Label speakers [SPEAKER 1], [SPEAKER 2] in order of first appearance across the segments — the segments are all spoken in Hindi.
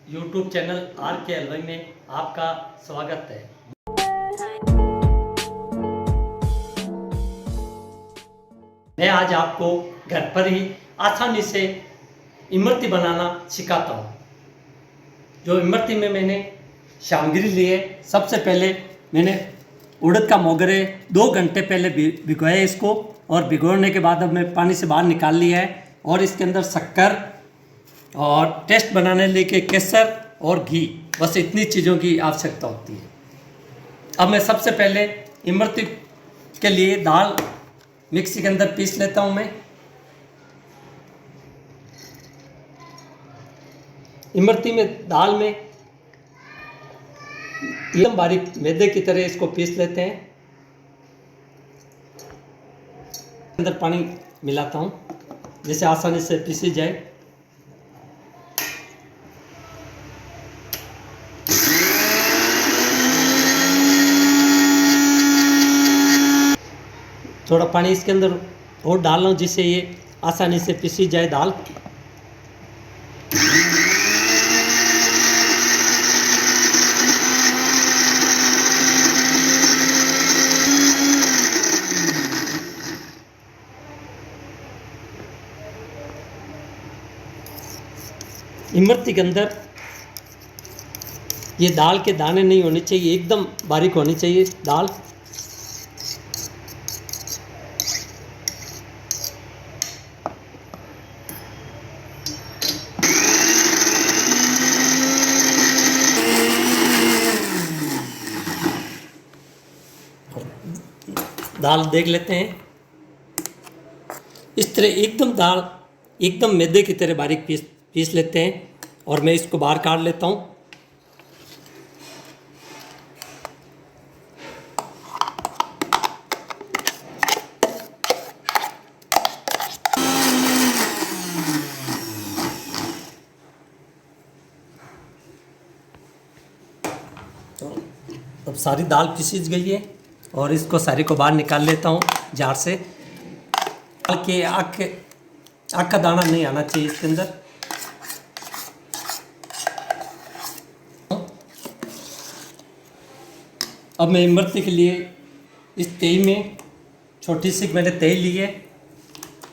[SPEAKER 1] YouTube चैनल आर के हलवाई में आपका स्वागत है। मैं आज आपको घर पर ही आसानी से इमरती बनाना सिखाता हूँ। जो इमरती में मैंने सामग्री ली है, सबसे पहले मैंने उड़द का मोगरे 2 घंटे पहले भिगोया इसको, और भिगोने के बाद अब मैं पानी से बाहर निकाल लिया है। और इसके अंदर शक्कर और टेस्ट बनाने के लिए केसर और घी, बस इतनी चीज़ों की आवश्यकता होती है। अब मैं सबसे पहले इमरती के लिए दाल मिक्सी के अंदर पीस लेता हूँ। मैं इमरती में दाल में एकदम बारीक मैदे की तरह इसको पीस लेते हैं। अंदर पानी मिलाता हूँ जिससे आसानी से पीसी जाए। थोड़ा पानी इसके अंदर और डाल रहा हूँ जिससे ये आसानी से पीसी जाए दाल। इमरती के अंदर ये दाल के दाने नहीं होने चाहिए, एकदम बारीक होनी चाहिए दाल। दाल देख लेते हैं, इस तरह एकदम दाल एकदम मैदे की तरह बारीक पीस लेते हैं। और मैं इसको बाहर काट लेता हूँ। अब सारी दाल पीसी गई है और इसको सारी को बाहर निकाल लेता हूँ जार से। दाल के आग का दाना नहीं आना चाहिए इसके अंदर। अब मैं इमरती के लिए इस तेई में छोटी सी मैंने तेई ली है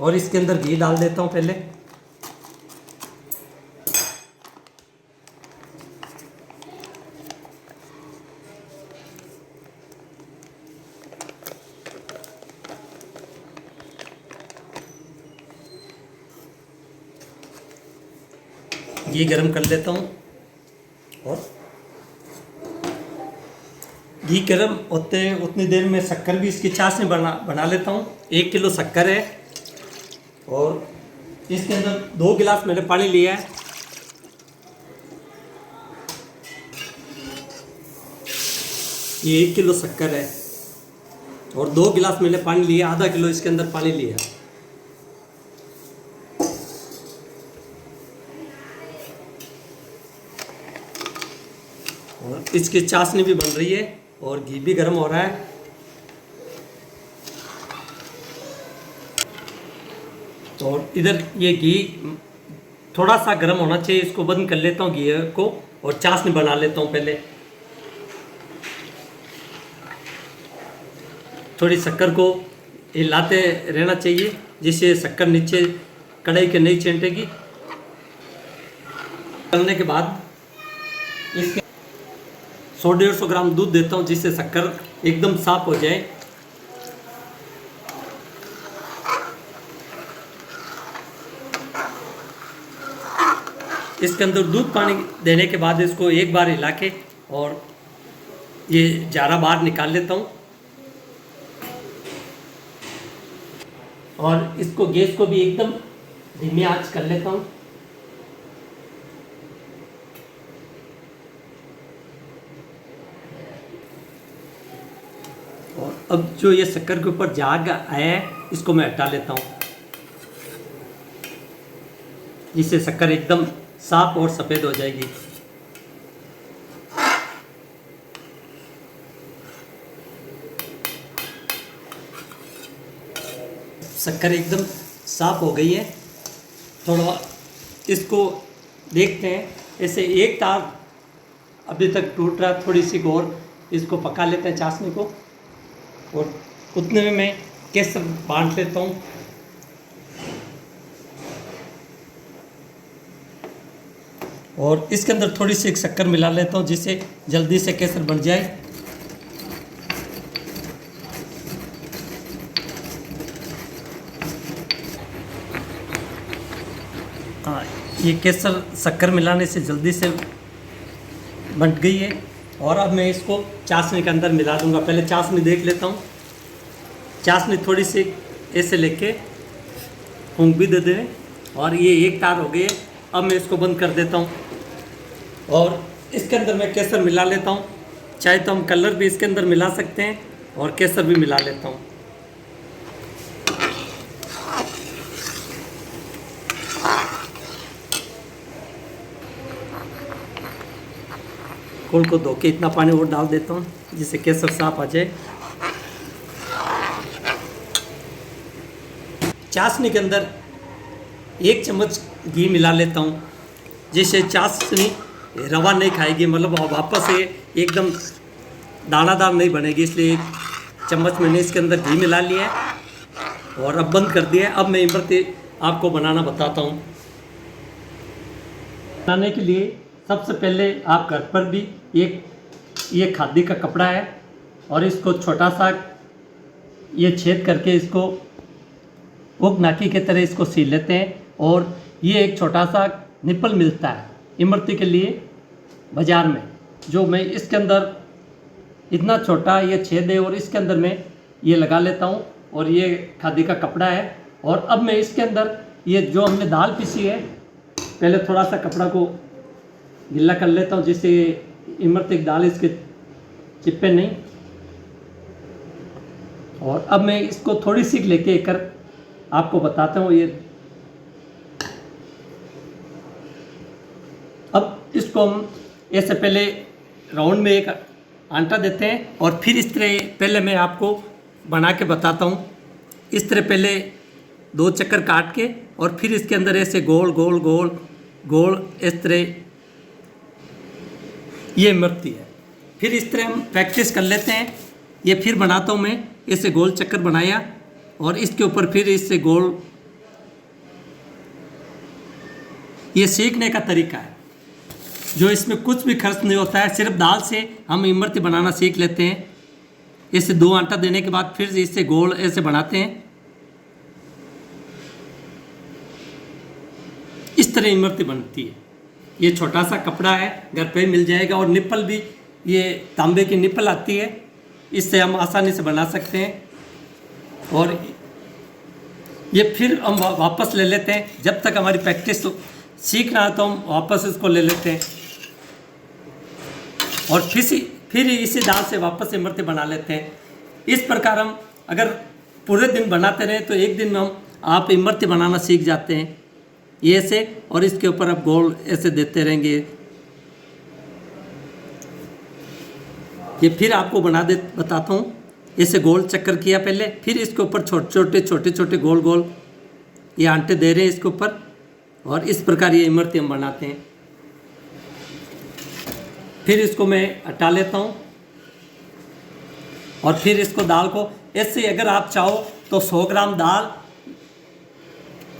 [SPEAKER 1] और इसके अंदर घी डाल देता हूँ पहले। घी गरम कर लेता हूँ और घी गरम होते उतनी देर में शक्कर भी इसकी चाशनी बना लेता हूँ। 1 किलो शक्कर है और इसके अंदर 2 गिलास मैंने पानी लिया है। ये 1 किलो शक्कर है और 2 गिलास मैंने पानी लिया, आधा किलो इसके अंदर पानी लिया। और इसकी चाशनी भी बन रही है और घी भी गर्म हो रहा है। तो इधर ये घी थोड़ा सा गर्म होना चाहिए, इसको बंद कर लेता हूँ घी को और चाशनी बना लेता हूँ पहले। थोड़ी शक्कर को हिलाते रहना चाहिए जिससे शक्कर नीचे कढ़ाई के नहीं चेंटेगी। डालने के बाद इसके 100-150 ग्राम दूध देता हूँ जिससे शक्कर एकदम साफ हो जाए। इसके अंदर दूध पानी देने के बाद इसको एक बार हिला के और ये जारा बाहर निकाल लेता हूँ। और इसको गैस को भी एकदम धीमी आंच कर लेता हूँ। और अब जो ये शक्कर के ऊपर झाग आया है इसको मैं हटा लेता हूँ जिससे शक्कर एकदम साफ और सफ़ेद हो जाएगी। शक्कर एकदम साफ हो गई है। थोड़ा इसको देखते हैं ऐसे एक तार अभी तक टूट रहा, थोड़ी सी और इसको पका लेते हैं चाशनी को, और उतने में मैं केसर बांट लेता हूँ। और इसके अंदर थोड़ी सी एक शक्कर मिला लेता हूँ जिससे जल्दी से केसर बन जाए। हाँ, ये केसर शक्कर मिलाने से जल्दी से बन गई है। और अब मैं इसको चाशनी के अंदर मिला दूंगा। पहले चाशनी देख लेता हूँ। चाशनी थोड़ी सी ऐसे लेके फूंक भी दे दें, और ये एक तार हो गई। अब मैं इसको बंद कर देता हूँ और इसके अंदर मैं केसर मिला लेता हूँ। चाहे तो हम कलर भी इसके अंदर मिला सकते हैं और केसर भी मिला लेता हूँ। खोल को धो के इतना पानी और डाल देता हूँ जिससे केसर साफ आ जाए। चाशनी के अंदर 1 चम्मच घी मिला लेता हूँ जिससे चाशनी रवा नहीं खाएगी, मतलब वापस से एकदम दानादार नहीं बनेगी। इसलिए 1 चम्मच मैंने इसके अंदर घी मिला लिया है और अब बंद कर दिया है। अब मैं इमरती आपको बनाना बताता हूँ। बनाने के लिए सबसे पहले आप घर पर भी ये खादी का कपड़ा है और इसको छोटा सा ये छेद करके इसको हुक नाकी की तरह इसको सी लेते हैं। और ये एक छोटा सा निप्पल मिलता है इमरती के लिए बाज़ार में, जो मैं इसके अंदर इतना छोटा ये छेद है और इसके अंदर मैं ये लगा लेता हूँ। और ये खादी का कपड़ा है। और अब मैं इसके अंदर ये जो हमने दाल पीसी है, पहले थोड़ा सा कपड़ा को गिल्ला कर लेता हूँ जिससे इमरती की दाल इसके चिपके नहीं। और अब मैं इसको थोड़ी सी लेके कर आपको बताता हूँ। ये अब इसको हम ऐसे पहले राउंड में एक आंटा देते हैं और फिर इस तरह पहले मैं आपको बना के बताता हूँ। इस तरह पहले 2 चक्कर काट के और फिर इसके अंदर ऐसे गोल गोल गोल गोल इस तरह ये इमरती है। फिर इस तरह हम प्रैक्टिस कर लेते हैं। ये फिर बनाता हूँ मैं, ऐसे गोल चक्कर बनाया और इसके ऊपर फिर इससे गोल। ये सीखने का तरीका है जो इसमें कुछ भी खर्च नहीं होता है, सिर्फ दाल से हम इमरती बनाना सीख लेते हैं। ऐसे 2 आटा देने के बाद फिर इससे गोल ऐसे बनाते हैं। इस तरह इमरती बनती है। ये छोटा सा कपड़ा है, घर पे मिल जाएगा। और निप्पल भी ये तांबे की निप्पल आती है, इससे हम आसानी से बना सकते हैं। और ये फिर हम वापस ले लेते हैं। जब तक हमारी प्रैक्टिस सीखना है तो हम वापस इसको ले लेते हैं और फिर इसी दाल से वापस इमरती बना लेते हैं। इस प्रकार हम अगर पूरे दिन बनाते रहे तो एक दिन में आप इमरती बनाना सीख जाते हैं। ये ऐसे, और इसके ऊपर आप गोल ऐसे देते रहेंगे। ये फिर आपको बताता हूँ। ऐसे गोल चक्कर किया पहले, फिर इसके ऊपर छोटे छोटे गोल गोल ये आंटे दे रहे हैं इसके ऊपर, और इस प्रकार ये इमरती हम बनाते हैं। फिर इसको मैं हटा लेता हूँ और फिर इसको दाल को ऐसे, अगर आप चाहो तो 100 ग्राम दाल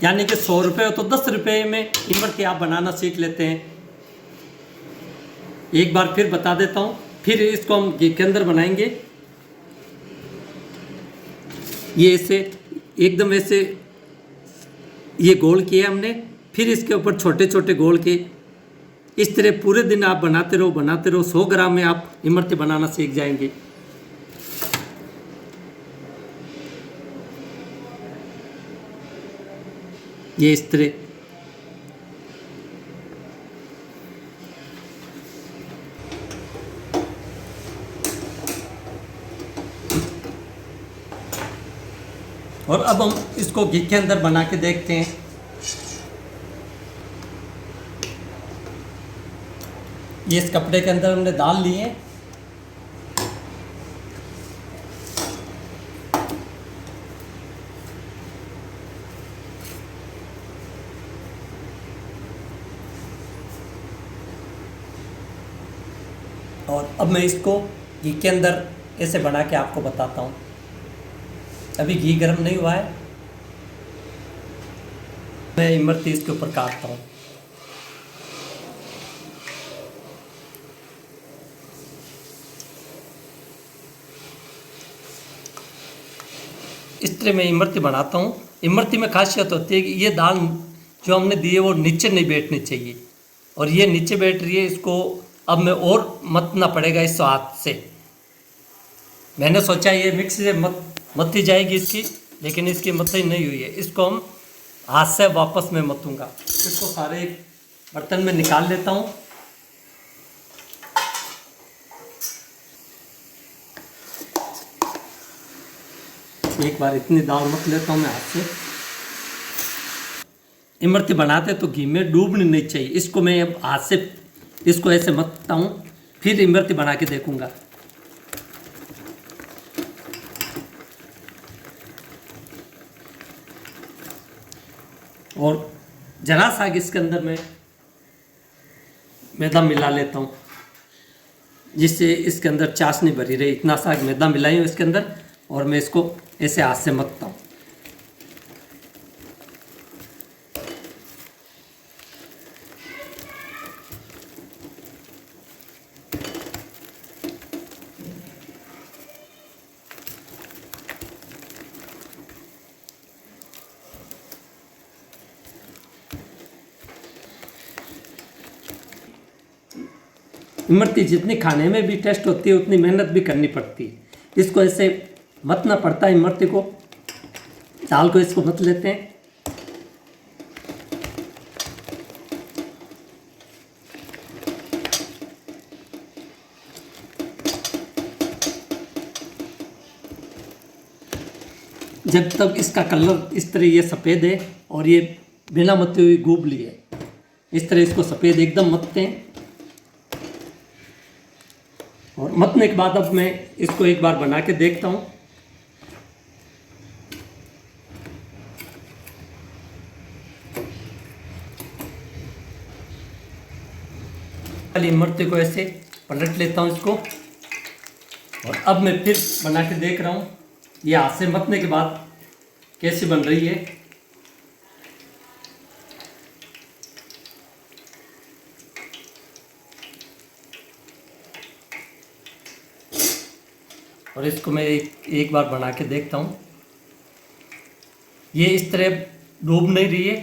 [SPEAKER 1] यानी कि 100 रुपये हो तो 10 रुपये में इमरती आप बनाना सीख लेते हैं। एक बार फिर बता देता हूँ। फिर इसको हम घी के अंदर बनाएंगे। ये ऐसे एकदम ऐसे ये गोल किए हमने, फिर इसके ऊपर छोटे छोटे गोल के इस तरह पूरे दिन आप बनाते रहो। 100 ग्राम में आप इमरती बनाना सीख जाएंगे। ये इस तरह और अब हम इसको घी के अंदर बना के देखते हैं। ये इस कपड़े के अंदर हमने दाल ली है। और अब मैं इसको घी के अंदर ऐसे बना के आपको बताता हूँ। अभी घी गर्म नहीं हुआ है, मैं इमरती इसके ऊपर काटता हूँ। इस तरह मैं इमरती बनाता हूँ। इमरती में खासियत होती है कि ये दाल जो हमने दी है वो नीचे नहीं बैठनी चाहिए, और ये नीचे बैठ रही है। इसको अब मैं और मतना पड़ेगा इस हाथ से। मैंने सोचा ये मिक्सी से मत्ती जाएगी इसकी, लेकिन इसकी मत्ती नहीं हुई है। इसको हम हाथ से वापस मैं मतूंगा। इसको सारे बर्तन में निकाल लेता हूँ। एक बार इतनी दाल मत लेता हूँ मैं हाथ से। इमरती बनाते तो घी में डूबनी नहीं चाहिए। इसको मैं अब हाथ से इसको ऐसे मतता हूँ, फिर इमरती बना के देखूंगा। और जरा सा इसके अंदर मैं मैदा मिला लेता हूँ, जिससे इसके अंदर चाशनी भरी रही। इतना सा मैदा मिलाई हूँ इसके अंदर, और मैं इसको ऐसे हाथ से मथता हूँ। इमरती जितनी खाने में भी टेस्ट होती है उतनी मेहनत भी करनी पड़ती है। इसको ऐसे मतना पड़ता है इमरती को। दाल को इसको मत लेते हैं। जब तक इसका कलर इस तरह ये सफ़ेद है और ये बिना मते हुई गूबली है, इस तरह इसको सफ़ेद एकदम मतते हैं। और मतने के बाद अब मैं इसको एक बार बना के देखता हूँ। इमरती को ऐसे पलट लेता हूँ इसको, और अब मैं फिर बना के देख रहा हूँ ये हाथ से मतने के बाद कैसे बन रही है। और इसको मैं एक बार बना के देखता हूँ। ये इस तरह डूब नहीं रही है।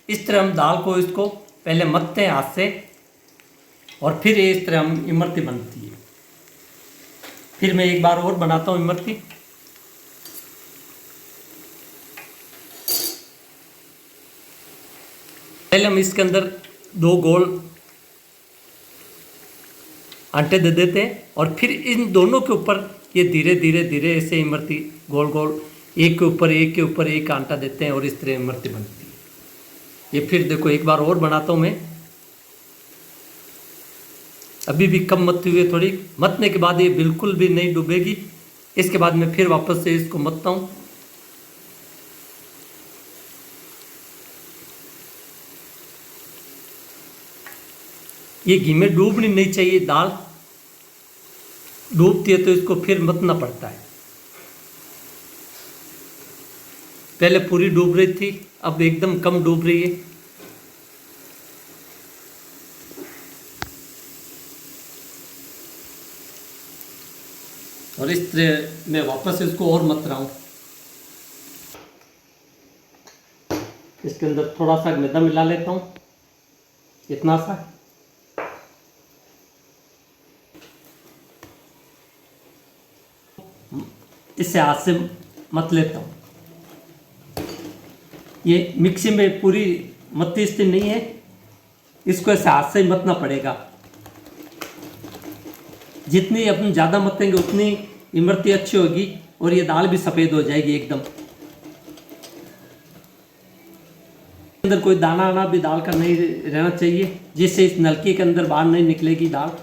[SPEAKER 1] इस तरह हम दाल को इसको पहले मथते हैं हाथ से, और फिर ये इस तरह हम इमरती बनती है। फिर मैं एक बार और बनाता हूँ इमरती। पहले हम इसके अंदर 2 गोल आटे दे देते हैं, और फिर इन दोनों के ऊपर ये धीरे धीरे धीरे ऐसे इमरती गोल गोल एक के ऊपर एक के ऊपर एक आटा देते हैं, और इस तरह इमरती बनती है। ये फिर देखो एक बार और बनाता हूँ मैं। अभी भी कम मत्ती हुई है थोड़ी। मथने के बाद ये बिल्कुल भी नहीं डूबेगी। इसके बाद मैं फिर वापस से इसको मथता हूँ। ये घी में डूबनी नहीं चाहिए दाल। डूबती है तो इसको फिर मतना पड़ता है। पहले पूरी डूब रही थी, अब एकदम कम डूब रही है। और इस तरह मैं वापस इसको और मत रहा हूँ। इसके अंदर थोड़ा सा मैदा मिला लेता हूँ, इतना सा। इससे हाथ से मत लेता हूँ। ये मिक्सी में पूरी मत्ती स्थिर नहीं है, इसको ऐसे हाथ से मतना पड़ेगा। जितनी अपन ज़्यादा मतेंगे उतनी इमरती अच्छी होगी, और ये दाल भी सफ़ेद हो जाएगी एकदम। अंदर कोई दाना आना भी दाल का नहीं रहना चाहिए, जिससे इस नलकी के अंदर बाहर नहीं निकलेगी दाल।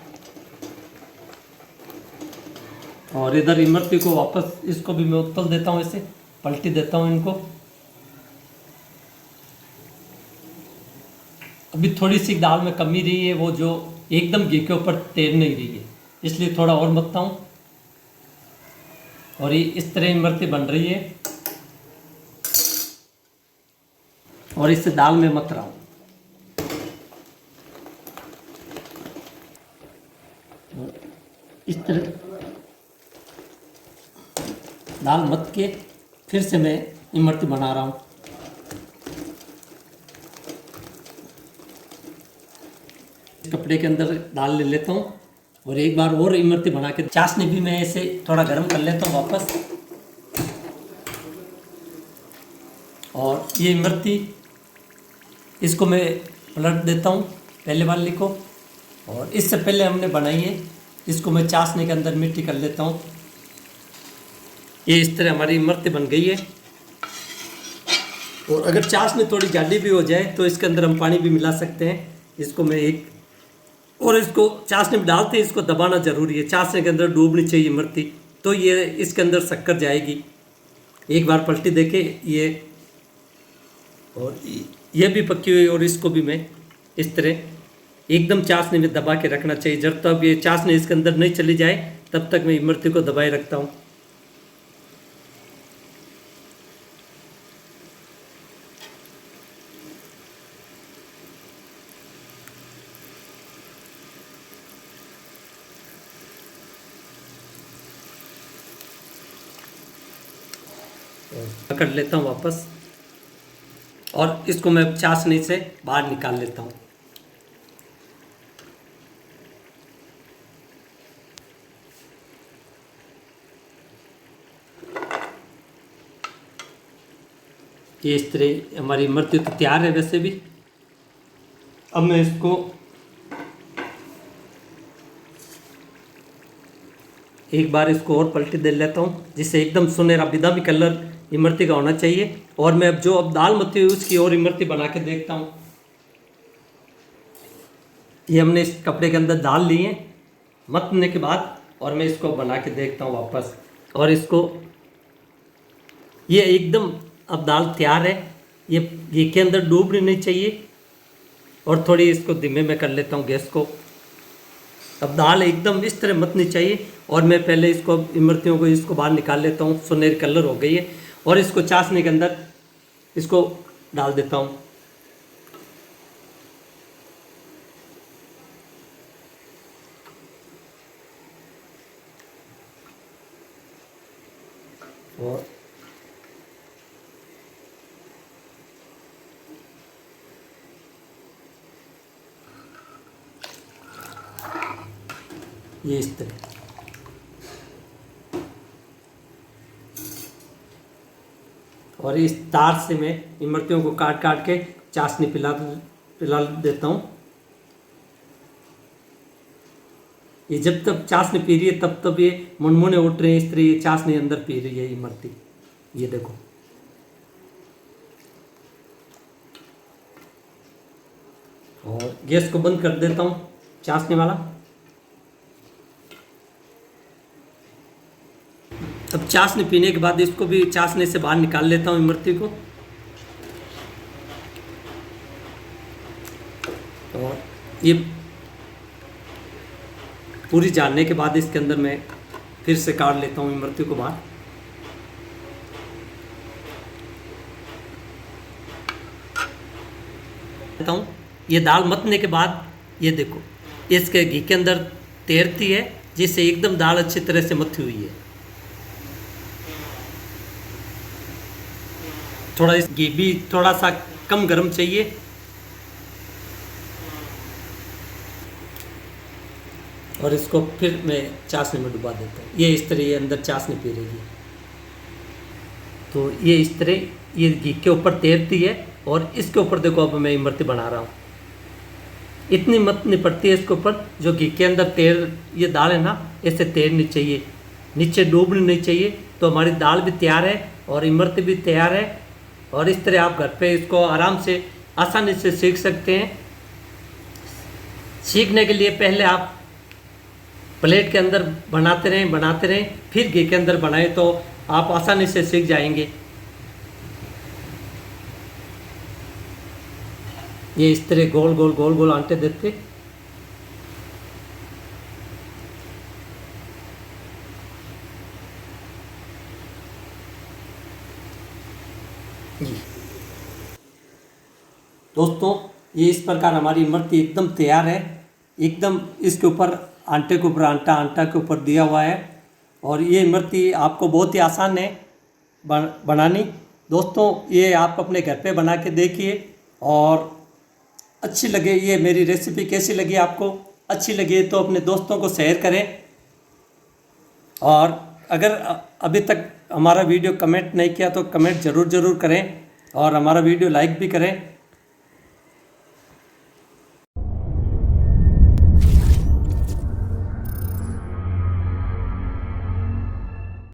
[SPEAKER 1] और इधर इमरती को वापस इसको भी मैं उतल देता हूँ, ऐसे पलटी देता हूँ इनको। अभी थोड़ी सी दाल में कमी रही है, वो जो एकदम घी के ऊपर तैर नहीं रही है। इसलिए थोड़ा और मथता हूँ। और ये इस तरह इमरती बन रही है और इससे दाल में मथ रहा हूँ। इस तरह दाल मथ के फिर से मैं इमरती बना रहा हूँ। कपड़े के अंदर दाल ले लेता हूँ और एक बार और इमरती बना के चाशनी भी मैं ऐसे थोड़ा गर्म कर लेता हूँ वापस। और ये इमरती इसको मैं पलट देता हूँ पहले वाली को, और इससे पहले हमने बनाई है इसको मैं चाशनी के अंदर मिट्टी कर लेता हूँ। ये इस तरह हमारी इमरती बन गई है। और अगर चाशनी थोड़ी गाढ़ी भी हो जाए तो इसके अंदर हम पानी भी मिला सकते हैं। इसको मैं और इसको चाशनी में डालते हैं, इसको दबाना ज़रूरी है, चाशनी के अंदर डूबनी चाहिए इमरती, तो ये इसके अंदर शक्कर जाएगी। एक बार पलटी देके ये, और ये भी पकी हुई, और इसको भी मैं इस तरह एकदम चाशनी में दबा के रखना चाहिए। जब तक ये चाशनी इसके अंदर नहीं चली जाए तब तक मैं इमरती को दबाए रखता हूँ। पकड़ लेता हूँ वापस और इसको मैं चाशनी से बाहर निकाल लेता हूँ। ये इस तरह हमारी इमरती तो तैयार है वैसे भी। अब मैं इसको एक बार इसको और पलटी दे लेता हूँ, जिससे एकदम सुनहरा बादामी कलर इमरती का होना चाहिए। और मैं अब दाल मथी हुई उसकी और इमरती बना के देखता हूँ। ये हमने इस कपड़े के अंदर दाल ली है मथने के बाद, और मैं इसको बना के देखता हूँ वापस। और इसको ये एकदम अब दाल तैयार है, ये के अंदर डूबनी नहीं चाहिए। और थोड़ी इसको धीमे में कर लेता हूँ गैस को। अब दाल एकदम इस तरह मथनी चाहिए। और मैं पहले इसको इमरतियों को इसको बाहर निकाल लेता हूँ, सुनहरी कलर हो गई है। और इसको चाशनी के अंदर इसको डाल देता हूँ। और ये इस तरह और इस तार से मैं इमरतियों को काट काट के चाशनी पिला देता हूँ। ये जब तक चाशनी पी रही है तब तक ये मुनमुने उठ रहे हैं, इस तरह ये चाशनी अंदर पी रही है इमरती। ये देखो, और गैस को बंद कर देता हूँ चाशनी वाला। अब चाशनी पीने के बाद इसको भी चाशनी से बाहर निकाल लेता हूँ इमरती को। और ये पूरी जानने के बाद इसके अंदर मैं फिर से काट लेता हूँ इमरती को बाहर। लेता हूँ। ये दाल मथने के बाद ये देखो इसके घी के अंदर तैरती है, जिससे एकदम दाल अच्छी तरह से मथी हुई है। थोड़ा इस घी भी थोड़ा सा कम गर्म चाहिए। और इसको फिर मैं चाशनी में डुबा देता हूँ। ये इस तरह ये अंदर चाशनी पी रही है, तो ये इस तरह ये घी के ऊपर तैरती है। और इसके ऊपर देखो अब मैं इमरती बना रहा हूँ। इतनी मथनी पड़ती है इसके ऊपर, जो घी के अंदर ये दाल है ना, ऐसे तैरनी चाहिए, नीचे डूबनी नहीं चाहिए। तो हमारी दाल भी तैयार है और इमरती भी तैयार है। और इस तरह आप घर पे इसको आराम से आसानी से सीख सकते हैं। सीखने के लिए पहले आप प्लेट के अंदर बनाते रहें, फिर घी के अंदर बनाएं, तो आप आसानी से सीख जाएंगे। ये इस तरह गोल गोल आंटे देते दोस्तों ये इस प्रकार हमारी इमरती एकदम तैयार है। एकदम इसके ऊपर आटे के ऊपर आटा, आटा के ऊपर दिया हुआ है। और ये इमरती आपको बहुत ही आसान है बनानी। दोस्तों ये आप अपने घर पे बना के देखिए और अच्छी लगे। ये मेरी रेसिपी कैसी लगी आपको, अच्छी लगी तो अपने दोस्तों को शेयर करें। और अगर अभी तक हमारा वीडियो कमेंट नहीं किया तो कमेंट ज़रूर करें और हमारा वीडियो लाइक भी करें।